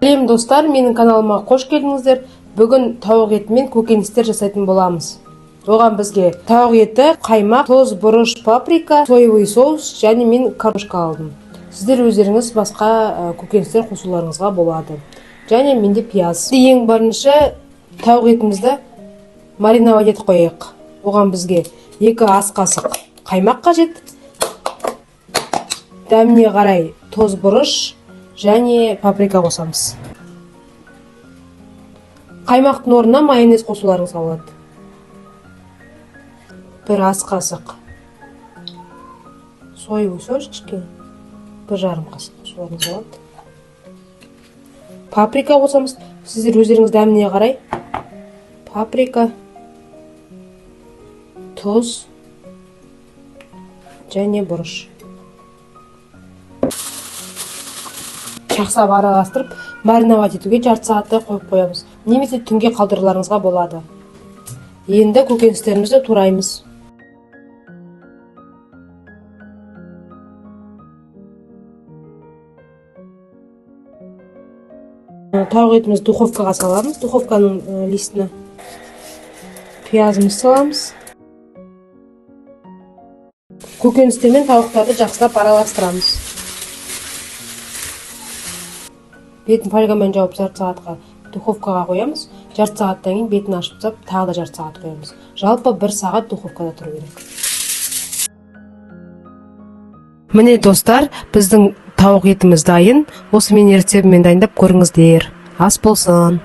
Сәлем достар, менің каналыма қош келдіңіздер. Бүгін тауық етімен көкөністер жасайтын боламыз. Оған бізге тауық еті, қаймақ, тұз, бұрыш, паприка, соевый соус және мен картошка алдым. Сіздер өздеріңіз басқа көкөністер қосуларыңызға болады. Және менде пияз. Ең барынша тауық етімізді мариновать етіп қояйық. Оған бізге 2 ас қасық қаймақ қажет. Дәміне қарай тұз, бұрыш және паприка қосамыз. Қаймақтың орнына майонез қосуларыңызға болады. 1 ас қасық соевый соус кішкене, 1,5 қасық қосуларыңызға болады. Паприка қосамыз. Сіздер өздеріңіз дәміне қарай паприка, тұз және бұрыш. Жақсылап араластырып, мариновать етуге жарты сағаттай қойып қоямыз. Немесе түнге қалдыруларыңызға болады. Енді көкөністерімізді тураймыз. Тауық етімізді духовкаға саламыз. Духовканың листіне пиязымызды саламыз. Көкөністер мен тауықтарды жақсылап араластырамыз. Бетін фольгамен жауып жарты сағатқа духовкаға қоямыз. Жарты сағаттан кейін бетін ашып тастап, тағы да жарты сағат қоямыз. Жалпы 1 сағат духовкада тұру керек. Міне достар, біздің тауық етіміз дайын. Осы менің рецептіммен дайындап көріңіздер. Ас болсын.